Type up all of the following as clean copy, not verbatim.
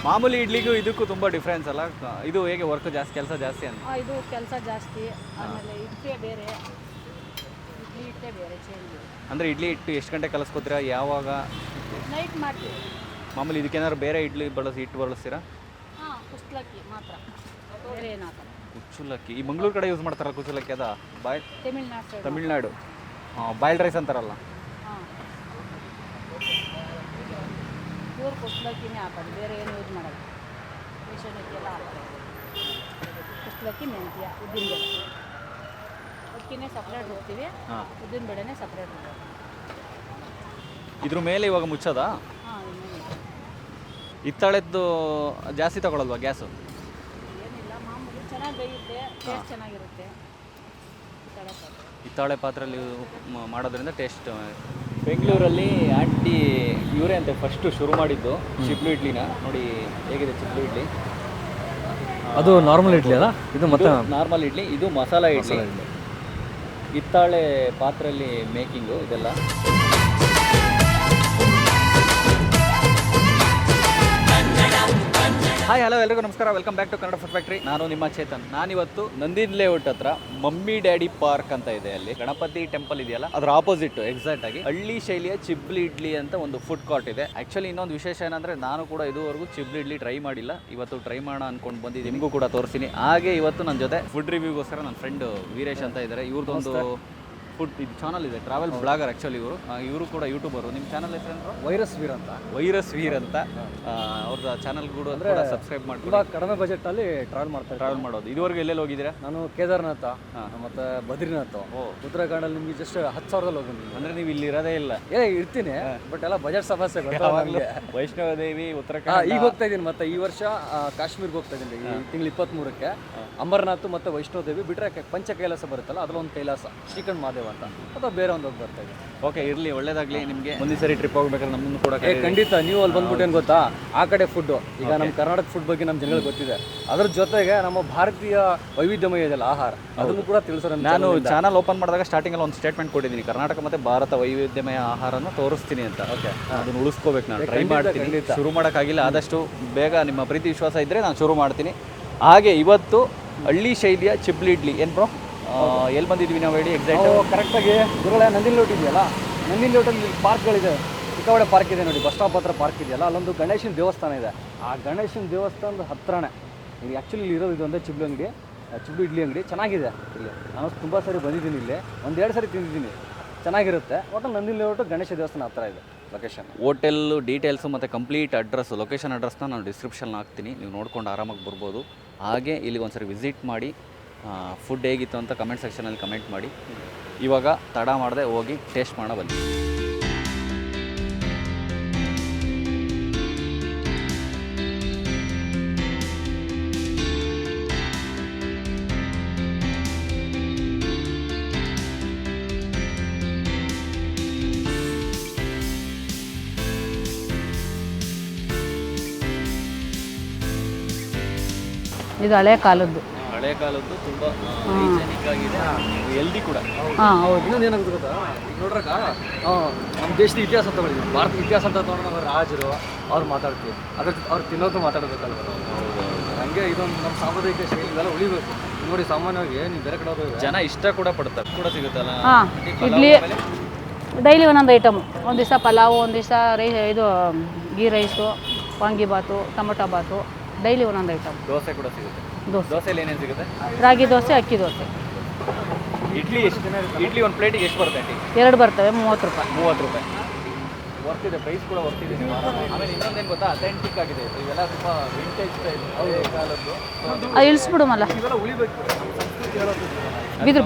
ಮಾಮೂಲಿ ಇಡ್ಲಿಗೂ ಇದಕ್ಕೂ ತುಂಬ ಡಿಫ್ರೆನ್ಸ್ ಅಲ್ಲ. ಇದು ಹೇಗೆ ವರ್ಕ್ ಜಾಸ್ತಿ, ಕೆಲಸ ಜಾಸ್ತಿ ಅಂತ? ಇದು ಕೆಲಸ ಜಾಸ್ತಿ. ಆಮೇಲೆ ಇಟ್ಟೆ ಬೇರೆ, ಇಡ್ಲಿ ಇಟ್ಟೆ ಬೇರೆ ಚೇಂಜ್. ಅಂದರೆ ಇಡ್ಲಿ ಇಟ್ಟು ಎಷ್ಟು ಗಂಟೆ ಕಲಿಸ್ಕೊತೀರಾ, ಯಾವಾಗ? ನೈಟ್ ಮಾಡ್ತೀವಿ. ಮಾಮೂಲಿ ಇದಕ್ಕೇನಾದ್ರು ಬೇರೆ ಇಡ್ಲಿ ಹಿಟ್ಟು ಬಳಸ್ತೀರಾ? ಹಾಂ, ಕುಚ್ಚಲಕ್ಕಿ ಮಾತ್ರ, ಬೇರೆ ಏನು ಹಾಕಲ್ಲ. ಕುಚ್ಚಲಕ್ಕಿ ಈ ಮಂಗಳೂರು ಕಡೆ ಯೂಸ್ ಮಾಡ್ತಾರಲ್ಲ ಕುಚ್ಚಲಕ್ಕಿ, ಅದ Tamil Nadu side. Tamil Nadu boiled rice ಅಂತಾರಲ್ಲ. ಹಾಂ, ಪ್ಯೂರ್ ಕುಚ್ಚಲಕ್ಕಿನೇ ಹಾಕೋದು, ಬೇರೆ ಏನು ಯೂಸ್ ಮಾಡಲ್ಲ. ರೇಷನ್ ಅಕ್ಕಿ ಎಲ್ಲ ಹಾಕೋದು. ಕುಚ್ಚಲಕ್ಕಿ, ಮೆಂತ್ಯ, ಉದ್ದಿನಬೇಳೆ, ಅಕ್ಕಿನೇ ಸಪ್ರೇಟ್ ಹೋಗ್ತೀವಿ, ಉದ್ದಿನಬೇಳೆನೇ ಸಪ್ರೇಟ್ ಹೋಗ್ತೀವಿ. ಇದ್ರ ಮೇಲೆ ಇವಾಗ ಮುಚ್ಚೋದಾ? ಹಾಂ, ಹಿತ್ತಾಳೆದ್ದು ಜಾಸ್ತಿ ತಗೊಳಲ್ವಾ ಗ್ಯಾಸು? ಏನಿಲ್ಲ, ಮಾಮೂಲಿ ಚೆನ್ನಾಗಿ ಬೇಯುತ್ತೆ, ಟೇಸ್ಟ್ ಚೆನ್ನಾಗಿರುತ್ತೆ. ಹಿತ್ತಾಳೆ ಪಾತ್ರೆಯಲ್ಲಿ ಮಾಡೋದ್ರಿಂದ ಟೇಸ್ಟ್. ಬೆಂಗಳೂರಲ್ಲಿ ಆಂಟಿ ಇವರೇ ಅಂತ ಫಸ್ಟು ಶುರು ಮಾಡಿದ್ದು ಚಿಪ್ಲು ಇಡ್ಲಿನ. ನೋಡಿ ಹೇಗಿದೆ ಚಿಪ್ಲು ಇಡ್ಲಿ. ಅದು ನಾರ್ಮಲ್ ಇಡ್ಲಿ ಅಲ್ಲ, ಇದು ಮತ್ತೆ ನಾರ್ಮಲ್ ಇಡ್ಲಿ, ಇದು ಮಸಾಲ ಇಡ್ಲಿ. ಹಿತ್ತಾಳೆ ಪಾತ್ರೆಯಲ್ಲಿ ಮೇಕಿಂಗು ಇದೆಲ್ಲ. ಹಾಯ್ ಹಲೋ ಎಲ್ರಿಗೂ ನಮಸ್ಕಾರ, welcome back to Kannada food factory. ನಾನು ನಿಮ್ಮ ಚೇತನ್. ನಾನಿವತ್ತು ನಂದಿನ್ ಲೇಔಟ್ ಹತ್ರ ಮಮ್ಮಿ ಡ್ಯಾಡಿ ಪಾರ್ಕ್ ಅಂತ ಇದೆ, ಅಲ್ಲಿ ಗಣಪತಿ ಟೆಂಪಲ್ ಇದೆಯಲ್ಲ ಅದ್ರ ಆಪೋಸಿಟ್ ಎಕ್ಸಾಕ್ಟ್ ಆಗಿ ಹಳ್ಳಿ ಶೈಲಿಯ ಚಿಬ್ಲಿ ಇಡ್ಲಿ ಅಂತ ಒಂದು ಫುಡ್ ಕೋರ್ಟ್ ಇದೆ. ಆಕ್ಚುಲಿ ಇನ್ನೊಂದು ವಿಶೇಷ ಏನಂದ್ರೆ, ನಾನು ಕೂಡ ಇದುವರೆಗೂ ಚಿಬ್ಲಿ ಇಡ್ಲಿ ಟ್ರೈ ಮಾಡಿಲ್ಲ. ಇವತ್ತು ಟ್ರೈ ಮಾಡೋಣ ಅನ್ಕೊಂಡು ಬಂದಿದ್ದೀನಿ, ನಿಮಗೂ ಕೂಡ ತೋರಿಸ್ತೀನಿ. ಹಾಗೆ ಇವತ್ತು ನನ್ನ ಜೊತೆ ಫುಡ್ ರಿವ್ಯೂಗೋಸ್ಕರ ನನ್ನ ಫ್ರೆಂಡ್ ವೀರೇಶ್ ಅಂತ ಇದ್ದಾರೆ. ಇವ್ರದ್ದೊಂದು ಫುಡ್ ಇದು ಚಾನಲ್ ಇದೆ, ಟ್ರಾವೆಲ್ ಬ್ಲಾಗರ್ ಆ್ಯಕ್ಚುಲಿ ಇವರು ಕೂಡ ಯೂಟ್ಯೂಬರು. ನಿಮ್ಮ ಚಾನಲ್ ಹೆಸರೇನು? ವೈರಸ್ ವೀರ್ ಅಂತ. ವೈರಸ್ ವೀರ್ ಅಂತ. ಅವ್ರದ್ದು ಚಾನಲ್ ಕೂಡ ಸಬ್ಸ್ಕ್ರೈಬ್ ಮಾಡಿ. ತುಂಬ ಕಡಿಮೆ ಬಜೆಟಲ್ಲಿ ಟ್ರಾವೆಲ್ ಮಾಡೋದು. ಇದುವರೆಗೂ ಎಲ್ಲೆಲ್ಲಿ ಹೋಗಿದ್ದೀರಾ? ನಾನು ಕೇದಾರ್ನಾಥ ಮತ್ತು ಬದ್ರಿನಾಥ್, ಉತ್ತರಾಖಂಡಲ್ಲಿ ನಿಮಗೆ ಜಸ್ಟ್ 10,000 ಹೋಗಿದ್ದೀನಿ. ಅಂದರೆ ನೀವು ಇಲ್ಲಿ ಇರೋದೇ ಇಲ್ಲ? ಇರ್ತೀನಿ, ಬಟ್ ಎಲ್ಲ ಬಜೆಟ್ ಸಮಸ್ಯೆ. ವೈಷ್ಣವ ದೇವಿ, ಉತ್ತರಾಖಂಡ. ಈಗ ಹೋಗ್ತಾ ಇದ್ದೀನಿ, ಮತ್ತೆ ಈ ವರ್ಷ ಕಾಶ್ಮೀರ್ಗೆ ಹೋಗ್ತಾ ಇದ್ದೀನಿ. ಈ ತಿಂಗಳು 23ಕ್ಕೆ ಅಮರನಾಥ್ ಮತ್ತು ವೈಷ್ಣವ ದೇವಿ ಬಿಟ್ಟರೆ ಪಂಚ ಕೈಲಾಸ ಬರುತ್ತಲ್ಲ, ಅದರಲ್ಲೊಂದು ಕೈಲಾಸ ಶ್ರೀಕಂಠ ಮಹಾದೇವ ಅಂತ, ಅಥವಾ ಬೇರೆ ಒಂದು ಹೋಗಿ ಬರ್ತಾ ಇದ್ದೀನಿ. ಓಕೆ, ಇರಲಿ, ಒಳ್ಳೇದಾಗಲಿ ನಿಮಗೆ. ಮುಂದಿನ ಸರಿ ಟ್ರಿಪ್ ಹೋಗ್ಬೇಕಾದ್ರೆ ನಮ್ಮನ್ನು ಕೂಡ ಖಂಡಿತ. ನೀವು ಅಲ್ಲಿ ಬಂದ್ಬಿಟ್ಟು ಏನು ಗೊತ್ತಾ, ಆ ಕಡೆ ಫುಡ್ಡು, ಈಗ ನಮ್ಮ ಕರ್ನಾಟಕ ಫುಡ್ ಬಗ್ಗೆ ನಮ್ಮ ಜನಗಳಿಗೆ ಗೊತ್ತಿದೆ, ಅದ್ರ ಜೊತೆಗೆ ನಮ್ಮ ಭಾರತೀಯ ವೈವಿಧ್ಯಮಯ ಇದೆಯಲ್ಲ ಆಹಾರ, ಅದನ್ನು ಕೂಡ ತಿಳಿಸೋಣ. ನಾನು ಚಾನಲ್ ಓಪನ್ ಮಾಡಿದಾಗ ಸ್ಟಾರ್ಟಿಂಗಲ್ಲಿ ಒಂದು ಸ್ಟೇಟ್ಮೆಂಟ್ ಕೊಟ್ಟಿದ್ದೀನಿ, ಕರ್ನಾಟಕ ಮತ್ತು ಭಾರತ ವೈವಿಧ್ಯಮಯ ಆಹಾರನ ತೋರಿಸ್ತೀನಿ ಅಂತ. ಓಕೆ, ಅದನ್ನು ಉಳಿಸ್ಕೋಬೇಕು. ನಾನು ಟ್ರೈ ಮಾಡ್ತೀನಿ, ಶುರು ಮಾಡೋಕ್ಕಾಗಿಲ್ಲ. ಆದಷ್ಟು ಬೇಗ ನಿಮ್ಮ ಪ್ರೀತಿ ವಿಶ್ವಾಸ ಇದ್ದರೆ ನಾನು ಶುರು ಮಾಡ್ತೀನಿ. ಹಾಗೆ ಇವತ್ತು ಹಳ್ಳಿ ಶೈಲಿಯ ಚಿಬ್ಲಿ ಇಡ್ಲಿ ಏನು ಬ್ರೋ, ಎಲ್ಲಿ ಬಂದಿದ್ವಿ ನಾವು ಹೇಳಿ ಎಕ್ಸಾಕ್ಟ್? ಕರೆಕ್ಟಾಗಿ ಗುರುಗಳೇ, ನಂದಿನ ಲೇಔಟ್ ಇದೆಯಲ್ಲ, ನಂದಿನ ಲೇಔಟಲ್ಲಿ ಪಾರ್ಕ್ಗಳಿದೆ. ಚಿಕ್ಕವಡೆ ಪಾರ್ಕ್ ಇದೆ ನೋಡಿ, ಬಸ್ ಸ್ಟಾಪ್ ಹತ್ರ ಪಾರ್ಕ್ ಇದೆಯಲ್ಲ, ಅಲ್ಲೊಂದು ಗಣೇಶನ ದೇವಸ್ಥಾನ ಇದೆ. ಆ ಗಣೇಶನ ದೇವಸ್ಥಾನದ ಹತ್ರನೇ ಇಲ್ಲಿ ಆ್ಯಕ್ಚುಲಿ ಇಲ್ಲಿ ಇರೋದು ಇದೊಂದೇ ಚಿಬ್ಲಿ ಅಂಗಡಿ, ಚಿಬ್ಲಿ ಇಡ್ಲಿ ಅಂಗಡಿ. ಚೆನ್ನಾಗಿದೆ ಇಲ್ಲಿ. ನಾನು ತುಂಬ ಸರಿ ಬಂದಿದ್ದೀನಿ, ಇಲ್ಲಿ 1-2 ಸರಿ ತಿಂದಿದ್ದೀನಿ. ಚೆನ್ನಾಗಿರುತ್ತೆ. ಒಟ್ಟು ನಂದಿನ ಲೇಔಟು ಗಣೇಶ ದೇವಸ್ಥಾನ ಹತ್ರ ಇದೆ ಲೊಕೇಶನ್. ಹೋಟೆಲ್ಲು ಡೀಟೇಲ್ಸು ಮತ್ತು ಕಂಪ್ಲೀಟ್ ಅಡ್ರೆಸ್ಸು, ಲೊಕೇಶನ್ ಅಡ್ರೆಸ್ನ ನಾನು ಡಿಸ್ಕ್ರಿಪ್ಷನ್ ಹಾಕ್ತೀನಿ, ನೀವು ನೋಡ್ಕೊಂಡು ಆರಾಮಾಗಿ ಬರ್ಬೋದು. ಹಾಗೆ ಇಲ್ಲಿಗೆ ಒಂದ್ಸರಿ ವಿಸಿಟ್ ಮಾಡಿ, ಫುಡ್ ಹೇಗಿತ್ತು ಅಂತ ಕಮೆಂಟ್ ಸೆಕ್ಷನಲ್ಲಿ ಕಮೆಂಟ್ ಮಾಡಿ. ಇವಾಗ ತಡ ಮಾಡದೆ ಹೋಗಿ ಟೇಸ್ಟ್ ಮಾಡೋಣ ಬನ್ನಿ. ಇದು ಹಳೆ ಕಾಲದ್ದು. ಹಳೆ ಕಾಲದ್ದು, ತುಂಬ ಹೈಜೆನಿಕ್ ಆಗಿದೆ, ಹೆಲ್ದಿ ಕೂಡ. ಹಾಂ, ಹೌದು. ಇನ್ನೊಂದು ಏನಾಗುತ್ತೆ ಗೊತ್ತಾ, ಈಗ ನೋಡ್ರಕ್ಕ, ನಮ್ಮ ದೇಶದ ಇತಿಹಾಸ ತಗೊಳ್ಳಿ, ಭಾರತದ ಇತಿಹಾಸ ಅಂತ ತೊಗೊಂಡು ನಾವು ರಾಜರು ಅವ್ರು ಮಾತಾಡ್ತೀವಿ, ಅದ್ರ ಅವ್ರು ತಿನ್ನೋದು ಮಾತಾಡಬೇಕಲ್ಲ. ಹಂಗೆ ಇದೊಂದು ನಮ್ಮ ಸಾಂಪ್ರದಾಯಿಕ ಶೈಲಿ ಇದೆಲ್ಲ ಉಳಿಬೇಕು. ನೋಡಿ, ಸಾಮಾನ್ಯವಾಗಿ ನೀವು ಬೇರೆ ಕಡೆ ಹೋಗಿ ಜನ ಇಷ್ಟ ಕೂಡ ಪಡ್ತಾರೆ, ಕೂಡ ಸಿಗುತ್ತಲ್ಲ. ಹಾಂ, ಇಡ್ಲಿ ಡೈಲಿ ಒಂದೊಂದು ಐಟಮು. ಒಂದು ದಿವಸ ಪಲಾವು, ಒಂದು ದಿವಸ ಇದು ಗೀ ರೈಸು, ವಾಂಗಿಬಾತು, ಟೊಮೊಟೊ ಬಾತು, ಡೈಲಿ ಒಂದೊಂದು ಐಟಮ್. ದೋಸೆ ಕೂಡ ಸಿಗುತ್ತೆ. ದೋಸೆಯಲ್ಲಿ ಏನೇನು ಸಿಗುತ್ತೆ? ರಾಗಿ ದೋಸೆ, ಅಕ್ಕಿ ದೋಸೆ. ಇಡ್ಲಿ ಎಷ್ಟು ದಿನ? ಇಡ್ಲಿ ಒಂದು ಪ್ಲೇಟಿಗೆ ಎಷ್ಟು ಬರುತ್ತೆ ಆಂಟಿ? 2 ಬರ್ತವೆ, 30 ರೂಪಾಯಿ. 30 ರೂಪಾಯಿ ವರ್ತ್ ಇದೆ, ಪ್ರೈಸ್ ಕೂಡ ವರ್ತ್ ಇದೆ. ಆಮೇಲೆ ಇನ್ನೊಂದೇನು ಗೊತ್ತಾ, ಅಥೆಂಟಿಕ್ ಆಗಿದೆ ಇವೆಲ್ಲ, ತುಂಬ ವಿಂಟೇಜ್ ಸ್ಟೈಲ್ ಹಳೆ ಕಾಲದ್ದು. ಅದು ಇಳಿಸ್ಬಿಡು ಮಲ್ಲ, ಇವೆಲ್ಲ ಉಳಿಬೇಕು. ಬಿದ್ರು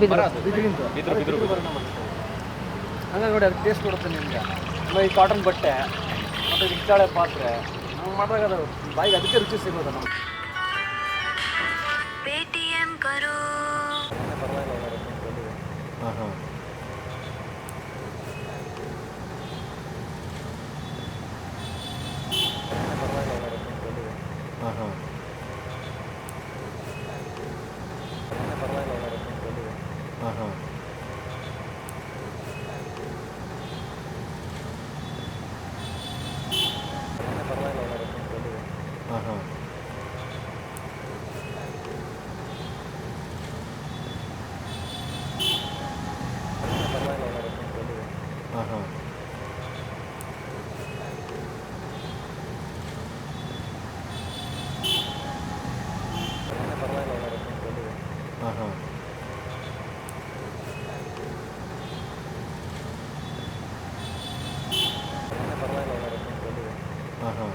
ಹಂಗಾಗಿ ನೋಡಿ, ಅದು ಟೇಸ್ಟ್ ಕೊಡುತ್ತೆ ನಿಮಗೆ. ಆಮೇಲೆ ಈ ಕಾಟನ್ ಬಟ್ಟೆ ಮತ್ತು ಹಿತ್ತಾಳೆ ಪಾತ್ರೆ ನಾವು ಮಾಡಿದಾಗ ಅದು ಬಾಯಿಗೆ ಅದಕ್ಕೆ ರುಚಿ ಸಿಗೋದು ನಮಗೆ. ಹಾಂ ಹಾಂ ಹಾಂ ಹಾಂ ಹಾಂ ಹಾಂ ಹಾಂ ಹಾಂ ಹಾಂ ಹಾಂ ಹಾಂ ಹಾಂ ಹಾಂ ಹಾಂ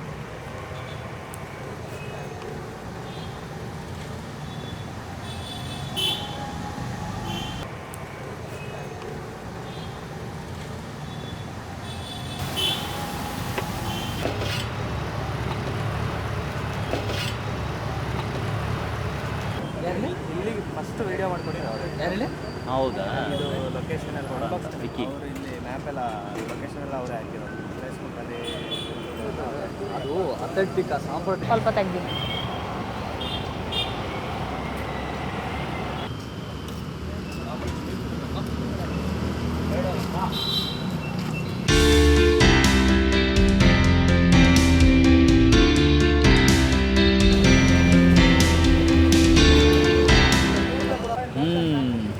ಇಲ್ಲಿಗೆ ಫಸ್ಟ್ ವಿಡಿಯೋ ಮಾಡ್ಕೊಂಡಿದ್ದು ಅವರು. ಯಾರಲ್ಲಿ ಹೌದಾ? ಇದು ಲೊಕೇಶನ್ ಎಲ್ಲ ಕೂಡ ವಿಕ್ಕಿ. ಅವರು ಇಲ್ಲಿ ಮ್ಯಾಪ್ ಎಲ್ಲ ಲೊಕೇಶನ್ ಎಲ್ಲ ಅವರೇ ಹಾಕಿರೋದು ಫೇಸ್ಬುಕ್ಕಲ್ಲಿ. ಅದು ಅಥೆಂಟಿಕ್ ಸಾಂಪ್ರದಾಯಿಕ ಸ್ವಲ್ಪ ತೆಗ್ದಿನಿ.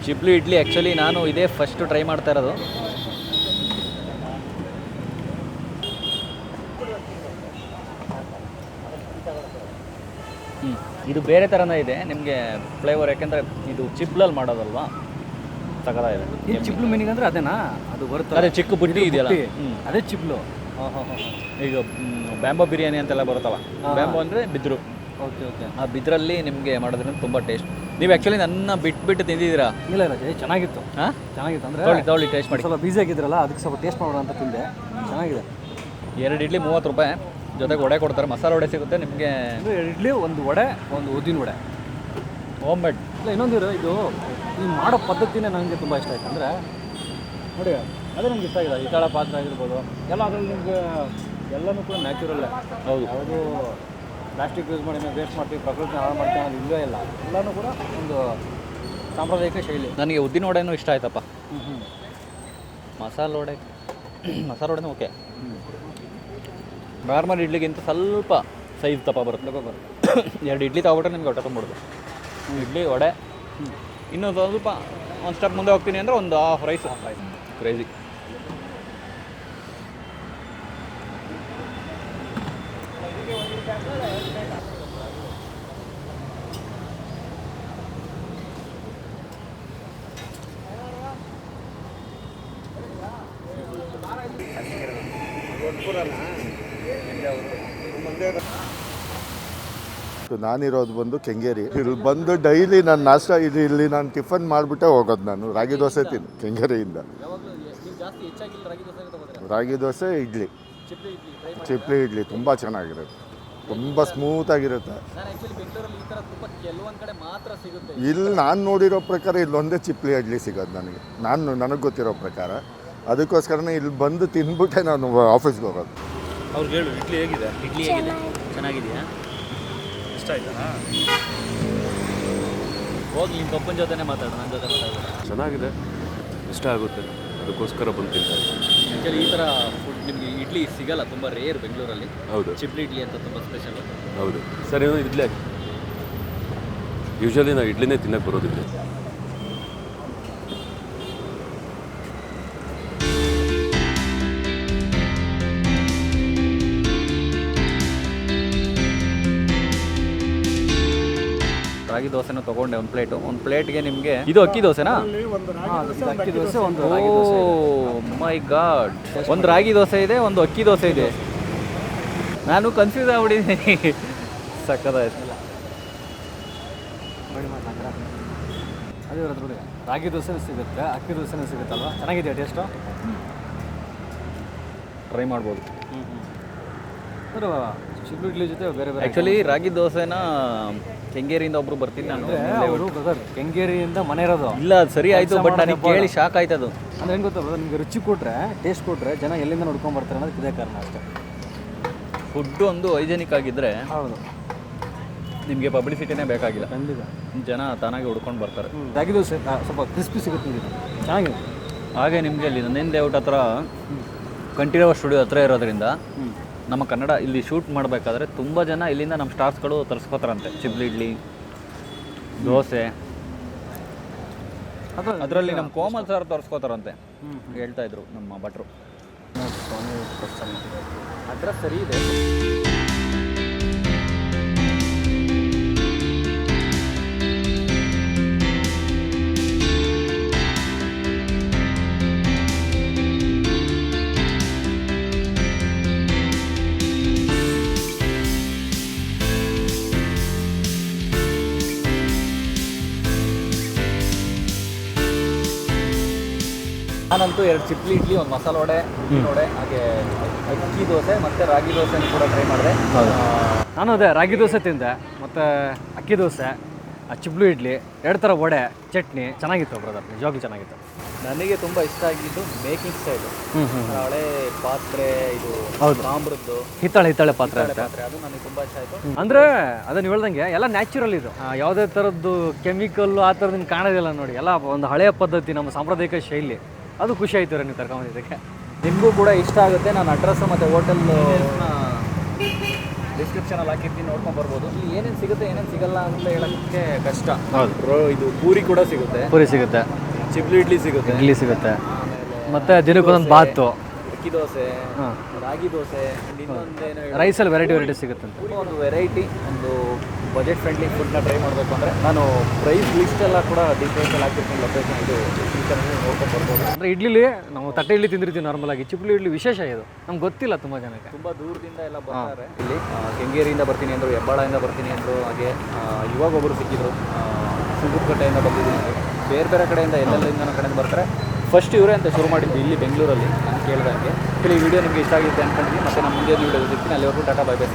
ಚಿಪ್ಲಿ ಇಡ್ಲಿ ಆ್ಯಕ್ಚುಲಿ ನಾನು ಇದೇ ಫಸ್ಟ್ ಟ್ರೈ ಮಾಡ್ತಾ ಇರೋದು. ಇದು ಬೇರೆ ಥರನೇ ಇದೆ ನಿಮಗೆ ಫ್ಲೇವರ್, ಯಾಕೆಂದರೆ ಇದು ಚಿಪ್ಲಲ್ಲಿ ಮಾಡೋದಲ್ವಾ, ಸಕತ್ತಾಗಿದೆ. ಈ ಚಿಪ್ಲು ಮೀನಿಂಗ್ ಅಂದರೆ ಅದೇನಾ? ಅದು ಬರುತ್ತೆ ಅದೇ ಚಿಕ್ಕ ಬುಟ್ಟಿ ಇದೆಯಲ್ಲ, ಅದೇ ಚಿಪ್ಲು. ಹಾಂ ಹಾಂ ಹಾಂ. ಈಗ ಬ್ಯಾಂಬೋ ಬಿರಿಯಾನಿ ಅಂತೆಲ್ಲ ಬರುತ್ತವ. ಬ್ಯಾಂಬೋ ಅಂದರೆ ಬಿದ್ರು. Okay okay. ಆ ಬಿದ್ರಲ್ಲಿ ನಿಮಗೆ ಮಾಡೋದ್ರಿಂದ ತುಂಬ ಟೇಸ್ಟ್. ನೀವು ಆ್ಯಕ್ಚುಲಿ ನನ್ನ ಬಿಟ್ಟು ತಿಂದಿದ್ದೀರಾ? ಇಲ್ಲ ಇಲ್ಲ ಚೆನ್ನಾಗಿತ್ತು. ಹಾಂ, ಚೆನ್ನಾಗಿತ್ತು ಅಂದರೆ ತೊಗೊಳ್ಳಿ ಟೇಸ್ಟ್ ಮಾಡಿ. ಸ್ವಲ್ಪ ಬೀಸಿ ಆಗಿದ್ರಲ್ಲ, ಅದಕ್ಕೆ ಸ್ವಲ್ಪ ಟೇಸ್ಟ್ ಮಾಡೋಣ ಅಂತ ತಿಂದೆ. ಚೆನ್ನಾಗಿದೆ. 2 ಇಡ್ಲಿ 30 ರೂಪಾಯಿ, ಜೊತೆಗೆ ವಡೆ ಕೊಡ್ತಾರೆ. ಮಸಾಲೆ ವಡೆ ಸಿಗುತ್ತೆ ನಿಮಗೆ. ಅಂದರೆ 2 ಇಡ್ಲಿ, ಒಂದು ವಡೆ, ಒಂದು ಉದ್ದಿನ ವಡೆ, ಹೋಮ್ ಮೇಡ್. ಇಲ್ಲ ಇನ್ನೊಂದು ಇದು ಈ ಮಾಡೋ ಪದ್ಧತಿನೇ ನನಗೆ ತುಂಬ ಇಷ್ಟ ಆಯ್ತು. ಅಂದರೆ ನೋಡಿ, ಅದೇ ನಮ್ಗೆ ಇಷ್ಟ ಆಗಿದೆ. ಹಿತ್ತಾಳ ಪಾತ್ರೆ ಆಗಿರ್ಬೋದು ಎಲ್ಲ, ಅದರಲ್ಲಿ ನಿಮಗೆ ಎಲ್ಲನೂ ಕೂಡ ನ್ಯಾಚುರಲ್ಲೇ. ಹೌದು. ಯಾವುದು ಪ್ಲಾಸ್ಟಿಕ್ ಯೂಸ್ ಮಾಡಿ ನಾವು ವೇಸ್ಟ್ ಮಾಡ್ತೀವಿ, ಪ್ರಕೃತಿ ಹಾಳು ಮಾಡ್ತೀವಿ ಅನ್ನೋದು ಇಲ್ಲವೇ ಇಲ್ಲ. ಎಲ್ಲನೂ ಕೂಡ ಒಂದು ಸಾಂಪ್ರದಾಯಿಕ ಶೈಲಿ. ನನಗೆ ಉದ್ದಿನ ವಡೆನೂ ಇಷ್ಟ ಆಯ್ತಪ್ಪ. ಮಸಾಲೆ ವಡೆನೂ ಓಕೆ. ನಾರ್ಮಲ್ ಇಡ್ಲಿಗಿಂತ ಸ್ವಲ್ಪ ಸೈಜ್ ದಪ್ಪ ಬರುತ್ತೆ. 2 ಇಡ್ಲಿ ತಗೊಬಿಟ್ರೆ ನಿಮ್ಗೆ ಹೊಟ್ಟೆ ತುಂಬಿಡುದು. ಇಡ್ಲಿ ವಡೆ, ಇನ್ನೂ ಸ್ವಲ್ಪ ಒಂದು ಸ್ಟೆಪ್ ಮುಂದೆ ಹೋಗ್ತೀನಿ ಅಂದರೆ ಒಂದು ಹಾಫ್ ರೈಸ್. ಕ್ರೇಜಿ. ನಾನಿರೋದು ಬಂದು ಕೆಂಗೇರಿ. ಇಲ್ಲಿ ಬಂದು ಡೈಲಿ ನಾನು ನಾಷ್ಟ ಇಲ್ಲಿ ನಾನು ಟಿಫನ್ ಮಾಡಿಬಿಟ್ಟೆ ಹೋಗೋದು. ನಾನು ರಾಗಿ ದೋಸೆ ತಿನ್ನು ಕೆಂಗೇರಿಯಿಂದ. ರಾಗಿ ದೋಸೆ, ಇಡ್ಲಿ, ಚಿಪ್ಲಿ ಇಡ್ಲಿ ತುಂಬ ಚೆನ್ನಾಗಿರುತ್ತೆ, ತುಂಬ ಸ್ಮೂತಾಗಿರುತ್ತೆ. ಇಲ್ಲಿ ನಾನು ನೋಡಿರೋ ಪ್ರಕಾರ ಇಲ್ಲೊಂದೇ ಚಿಪ್ಲಿ ಇಡ್ಲಿ ಸಿಗೋದು ನನಗೆ ಗೊತ್ತಿರೋ ಪ್ರಕಾರ. ಅದಕ್ಕೋಸ್ಕರನೇ ಇಲ್ಲಿ ಬಂದು ತಿಂದ್ಬಿಟ್ಟೆ ನಾನು ಆಫೀಸ್ಗೆ ಹೋಗೋದು. ಅವ್ರಿಗೆ ಹೇಳು ಇಡ್ಲಿ ಹೇಗಿದೆ? ಇಡ್ಲಿ ಹೇಗಿದೆ? ಚೆನ್ನಾಗಿದೆಯಾ? ಇಷ್ಟ ಆಯ್ತಾ? ಹೋಗಿ ನಿಮ್ಮ ಪಪ್ಪನ ಜೊತೆನೇ ಮಾತಾಡು, ನನ್ನ ಜೊತೆ ಮಾತಾಡೋದು. ಚೆನ್ನಾಗಿದೆ, ಇಷ್ಟ ಆಗುತ್ತೆ, ಅದಕ್ಕೋಸ್ಕರ ಬಂದು ತಿಂತಾರೆ. ಆ್ಯಕ್ಚುಲಿ ಈ ಥರ ಫುಡ್ ನಿಮಗೆ ಇಡ್ಲಿ ಸಿಗಲ್ಲ, ತುಂಬ ರೇರ್ ಬೆಂಗಳೂರಲ್ಲಿ. ಹೌದು ಚಿಪ್ಲಿ ಇಡ್ಲಿ ಅಂತ ತುಂಬ ಸ್ಪೆಷಲ್. ಹೌದು ಸರ್. ಏನೋ ಇಡ್ಲಿ ಹಾಕಿ. ಯೂಶ್ವಲಿ ನಾವು ಇಡ್ಲಿನೇ ತಿನ್ನಕ್ಕೆ ಬರೋದಿಲ್ಲ. ರಾಗಿ ದೋಸೆನೂ ತೊಗೊಂಡೆ ಒಂದು ಪ್ಲೇಟ್ಗೆ ನಿಮಗೆ. ಇದು ಅಕ್ಕಿ ದೋಸೆನಾ? ಅಕ್ಕಿ ದೋಸೆ, ಒಂದು ಮೈ ಗಾಡ್. ಒಂದು ರಾಗಿ ದೋಸೆ ಇದೆ, ಒಂದು ಅಕ್ಕಿ ದೋಸೆ ಇದೆ. ನಾನು ಕನ್ಫ್ಯೂಸ್ ಆಗ್ಬಿಟ್ಟಿದ್ದೀನಿ. ಸಕ್ಕತ್ತಾಯ್ತು. ಅದೇ ಇರೋದು ನೋಡಿ, ರಾಗಿ ದೋಸೆನೂ ಸಿಗುತ್ತೆ, ಅಕ್ಕಿ ದೋಸೆನೂ ಸಿಗುತ್ತಲ್ವ. ಚೆನ್ನಾಗಿದೆಯಾ ಟೇಸ್ಟು? ಟ್ರೈ ಮಾಡ್ಬೋದು. ಅಂದರೆ ಚಿಪ್ಲಿ ಇಡ್ಲಿ ಜೊತೆ ಬೇರೆ ಬೇರೆ. ಆ್ಯಕ್ಚುಲಿ ರಾಗಿ ದೋಸೆನ ಕೆಂಗೇರಿಯಿಂದ ಒಬ್ರು ಬರ್ತೀನಿ ನಾನು. ಅವರು ಬ್ರದರ್ ಕೆಂಗೇರಿಯಿಂದ ಮನೆ ಇರೋದು. ಇಲ್ಲ, ಅದು ಸರಿ ಆಯಿತು, ಬಟ್ ನನಗೆ ಕೇಳಿ ಶಾಕ್ ಆಯ್ತು. ಅದು ಅಂದರೆ ಹೆಂಗೆ ಗೊತ್ತಾ ಬ್ರದರ್, ನಿಮಗೆ ರುಚಿ ಕೊಟ್ಟರೆ, ಟೇಸ್ಟ್ ಕೊಟ್ಟರೆ ಜನ ಎಲ್ಲಿಂದ ನೋಡ್ಕೊಂಬರ್ತಾರೆ ಅನ್ನೋದಕ್ಕೆ ಇದೇ ಕಾರಣ ಅಷ್ಟೇ. ಫುಡ್ಡು ಒಂದು ಹೈಜೆನಿಕ್ ಆಗಿದ್ದರೆ ಹೌದು, ನಿಮಗೆ ಪಬ್ಲಿಸಿಟಿನೇ ಬೇಕಾಗಿಲ್ಲ, ಖಂಡಿತ ಜನ ತಾನಾಗಿ ಹುಡ್ಕೊಂಡು ಬರ್ತಾರೆ. ರಾಗಿ ದೋಸೆ ಸ್ವಲ್ಪ ಕ್ರಿಸ್ಪಿ ಸಿಗುತ್ತೆ ನಿಮಗೆ, ಚೆನ್ನಾಗಿದೆ. ಹಾಗೆ ನಿಮಗೆ ಅಲ್ಲಿ ನಂದಿನ ಲೇಔಟ್ ಹತ್ರ ಕಂಠೀರವ ಸ್ಟುಡಿಯೋ ಹತ್ರ ಇರೋದ್ರಿಂದ ನಮ್ಮ ಕನ್ನಡ ಇಲ್ಲಿ ಶೂಟ್ ಮಾಡಬೇಕಾದ್ರೆ ತುಂಬ ಜನ ಇಲ್ಲಿಂದ ನಮ್ಮ ಸ್ಟಾರ್ಸ್ಗಳು ತರಿಸ್ಕೋತಾರಂತೆ ಚಿಬ್ಲಿ ಇಡ್ಲಿ ದೋಸೆ ಅದರಲ್ಲಿ ನಮ್ಮ ಕೋಮಲ್ ಸರ್ ತರಿಸ್ಕೋತಾರಂತೆ ಹೇಳ್ತಾ ಇದ್ರು ನಮ್ಮ ಭಟ್ರು. ಅಡ್ರೆಸ್ ಸರಿ ಇದೆ. ನಾನಂತೂ 2 ಚಿಪ್ಲಿ ಇಡ್ಲಿ, ಒಂದು ಮಸಾಲೆ ವಡೆ, ವಡೆ, ಹಾಗೆ ಅಕ್ಕಿ ದೋಸೆ ಮತ್ತು ರಾಗಿ ದೋಸೆ ಕೂಡ ಟ್ರೈ ಮಾಡಿದೆ. ನಾನು ಅದೇ ರಾಗಿ ದೋಸೆ ತಿಂದೆ, ಮತ್ತು ಅಕ್ಕಿ ದೋಸೆ, ಚಿಬ್ಲು ಇಡ್ಲಿ, 2 ಥರ ವಡೆ, ಚಟ್ನಿ ಚೆನ್ನಾಗಿತ್ತು ಬ್ರದರ್, ನಿಜವಾಗ್ಲೂ ಚೆನ್ನಾಗಿತ್ತು. ನನಗೆ ತುಂಬ ಇಷ್ಟ ಆಗಿದ್ದು ಮೇಕಿಂಗ್ ಸ್ಟೈಲು. ಹಳೆ ಪಾತ್ರೆ, ಇದು ಹೌದು, ತಾಮ್ರದ್ದು ಹಿತ್ತಾಳೆ ಪಾತ್ರೆ ಅಂತ, ಅದು ನನಗೆ ತುಂಬ ಇಷ್ಟ ಆಯಿತು. ಅಂದರೆ ಅದನ್ನ ಹೇಳ್ದಂಗೆ ಎಲ್ಲ ನ್ಯಾಚುರಲ್ ಇದು, ಯಾವುದೇ ಥರದ್ದು ಕೆಮಿಕಲ್ಲು ಆ ಥರದ್ದು ಕಾಣೋದಿಲ್ಲ ನೋಡಿ, ಎಲ್ಲ ಒಂದು ಹಳೆಯ ಪದ್ಧತಿ, ನಮ್ಮ ಸಾಂಪ್ರದಾಯಿಕ ಶೈಲಿ. ಅದು ಖುಷಿ ಆಯಿತು ರೀ ನೀವು ಕರ್ಕೊಂಬಂದಿದ್ದಕ್ಕೆ. ನಿಮಗೂ ಕೂಡ ಇಷ್ಟ ಆಗುತ್ತೆ. ನಾನು ಅಡ್ರೆಸ್ ಮತ್ತು ಹೋಟೆಲ್ ಡಿಸ್ಕ್ರಿಪ್ಷನಲ್ಲಿ ಹಾಕಿರ್ತೀನಿ, ನೋಡ್ಕೊಂಡು ಬರ್ಬೋದು. ಇಲ್ಲಿ ಏನೇನು ಸಿಗುತ್ತೆ ಏನೇನು ಸಿಗಲ್ಲ ಅಂತ ಹೇಳೋಕ್ಕೆ ಕಷ್ಟ. ಹೌದು, ಇದು ಪೂರಿ ಕೂಡ ಸಿಗುತ್ತೆ, ಪೂರಿ ಸಿಗುತ್ತೆ, ಚಿಬ್ಲಿ ಇಡ್ಲಿ ಸಿಗುತ್ತೆ, ಮತ್ತು ದಿನಕ್ಕೊಂದೊಂದು ಬಾತು, ಅಕ್ಕಿ ದೋಸೆ, ರಾಗಿ ದೋಸೆ, ಇನ್ನೊಂದೇನು ರೈಸಲ್ಲಿ ವೆರೈಟಿ ಸಿಗುತ್ತಂತೆ. ಒಂದು ವೆರೈಟಿ, ಒಂದು ಬಜೆಟ್ ಫ್ರೆಂಡ್ಲಿ ಫುಡ್ನ ಟ್ರೈ ಮಾಡಬೇಕು ಅಂದರೆ ನಾನು ಪ್ರೈಸ್ ಲಿಸ್ಟೆಲ್ಲ ಕೂಡ ಡೀಟೇಲ್ಸಲ್ಲಿ ಹಾಕಿರ್ತೀನಿ, ಲೊಕೇಶನ್ ಇದು ನೋಡ್ಕೊಂಡು ಬರ್ಬೋದು. ಅಂದರೆ ಇಡ್ಲಿಲಿ ನಾವು ತಟ್ಟೆ ಇಡ್ಲಿ ತಿಂದಿರ್ತೀವಿ ನಾರ್ಮಲಾಗಿ, ಚಿಬ್ಲಿ ಇಡ್ಲಿ ವಿಶೇಷ ಇದು, ನಮ್ಗೆ ಗೊತ್ತಿಲ್ಲ ತುಂಬ ಜನಕ್ಕೆ. ತುಂಬ ದೂರದಿಂದ ಎಲ್ಲ ಬರ್ತಾರೆ ಇಲ್ಲಿ. ಕೆಂಗೇರಿಯಿಂದ ಬರ್ತೀನಿ ಅಂದರು, ಹೆಬ್ಬಾಳದಿಂದ ಬರ್ತೀನಿ ಅಂದರು, ಹಾಗೆ ಇವಾಗ ಒಬ್ಬರು ಸಿಕ್ಕಿದ್ರು ಸುಂಕುಕಟ್ಟೆಯಿಂದ ಬಂದಿದ್ದೀನಿ, ಬೇರೆ ಬೇರೆ ಕಡೆಯಿಂದ ಎಲ್ಲೆಲ್ಲಿಂದ ಕಡೆಯಿಂದ ಬರ್ತಾರೆ. ಫಸ್ಟ್ ಇವರೇ ಅಂತ ಶುರು ಮಾಡಿದ್ದು ಇಲ್ಲಿ ಬೆಂಗಳೂರಲ್ಲಿ, ನಾನು ಕೇಳಿದಂಗೆ. ಈ ವಿಡಿಯೋ ನಿಮಗೆ ಇಷ್ಟ ಆಗಿದೆ ಅಂದ್ಕೊಂಡಿದ್ದೀನಿ. ಮತ್ತು ನಮ್ಮ ಮುಂದೆ ವಿಡಿಯೋ ಸಿಗ್ತೀನಿ. ಅಲ್ಲಿವರೆಗೂ ಟಾಟಾ ಬೈ ಬೈ.